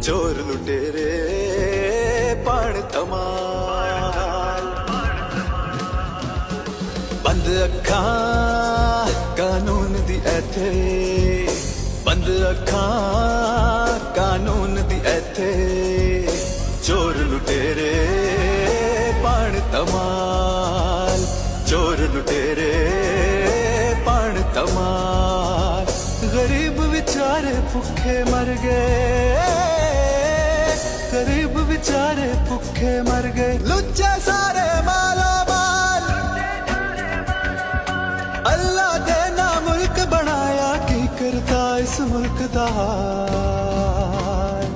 चोर लुटेरे पण धमाल। बंद अखां कानून दी ऐथे, बंद अखां कानून दी ऐथे, चोर लुटेरे पण धमाल, चोर लुटेरे पण धमाल। गरीब बेचारे भुखे मर गए, गरीब बेचारे भुखे मर गए, लुच्चे सारे माला माल। अल्लाह दे ना मुल्क बनाया, की करता इस मुल्क दा हाल।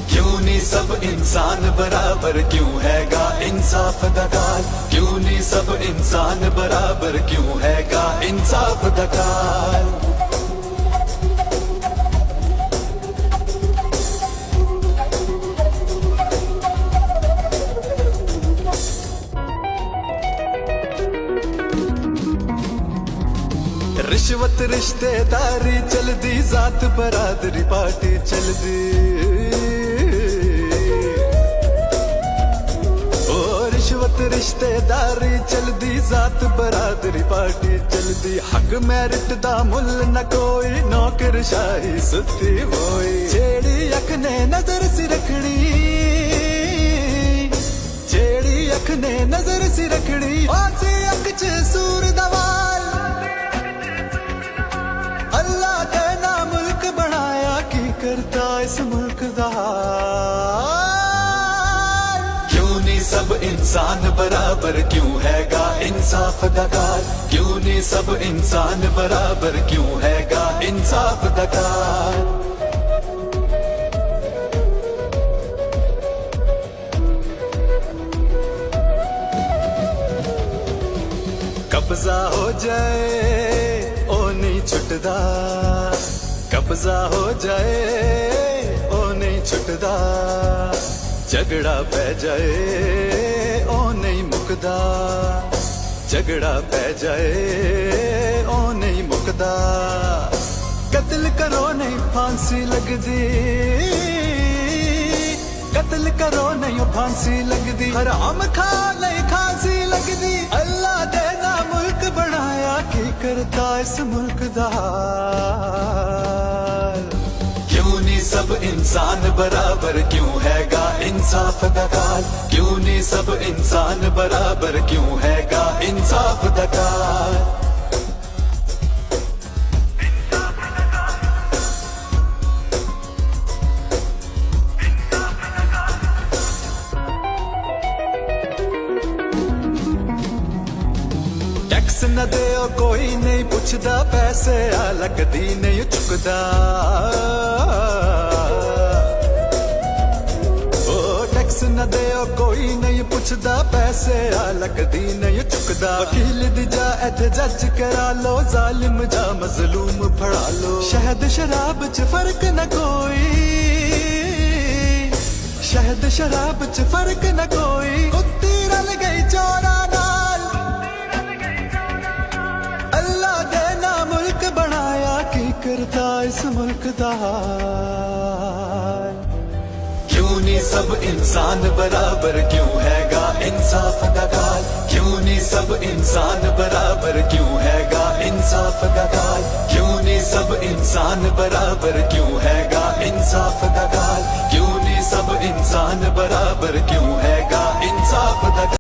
क्यों नहीं सब इंसान बराबर, क्यों हैगा इंसाफ दा काल। क्यों नहीं सब इंसान बराबर, क्यों हैगा इंसाफ दा काल। रिश्वत रिश्तेदारी चलदी, जात बरादरी पार्टी चलदी। ओ रिश्वत रिश्तेदारी चलदी, जात बरादरी पार्टी चलदी। हक मैरिट दा मुल न कोई, नौकरशाही सुती होई। जेड़ी अख ने नजर सी रखनी, जेड़ी अख ने नजर सी रखनी, आसी अख च सूर दवाल। अल्लाह दे ना मुल्क बनाया, की करता इस मुल्क दा हाल। क्यों नहीं सब इंसान बराबर, क्यों हैगा इंसाफ दा काल। क्यों नहीं सब इंसान बराबर, क्यों हैगा इंसाफ दा काल। कब्जा हो जाए ओ नहीं छुटदा, कब्जा हो जाए ओ नहीं छुटदा। झगड़ा पै जाए ओ नहीं मुकदा, झगड़ा पै जाए ओ नहीं मुकदा। कत्ल करो नहीं फांसी लगदी, कत्ल करो नहीं फांसी लगदी। हराम खा नहीं खांसी लगदी। अल्लाह दे ना मुल्क बनाया, की करता इस मुल्क दा हाल। क्यों नहीं सब इंसान बराबर, क्यों हैगा इंसाफ दा काल। क्यों नहीं सब इंसान बराबर, क्यों हैगा इंसाफ दा काल। टैक्स न देओ कोई नहीं पुछदा, पैसे लगदी नहीं चुकदा। ओ टैक्स न देओ कोई नहीं पुछदा, पैसे लगदी नहीं चुकदा। वकील दी जा इत्थे जज करा लो, जालिम जा मजलूम फड़ा लो। शहद शराब च फर्क न कोई, शहद शराब च फर्क न कोई। कुत्ती रल गई चोरा नाल। अल्लाह दे ना मुल्क बनाया, की करता इस मुल्क दा हाल। क्यों नहीं सब इंसान बराबर, क्यों हैगा इंसाफ दा काल। क्यों नहीं सब इंसान बराबर, क्यों हैगा इंसाफ दा काल। क्यों नहीं सब इंसान बराबर, क्यों हैगा इंसाफ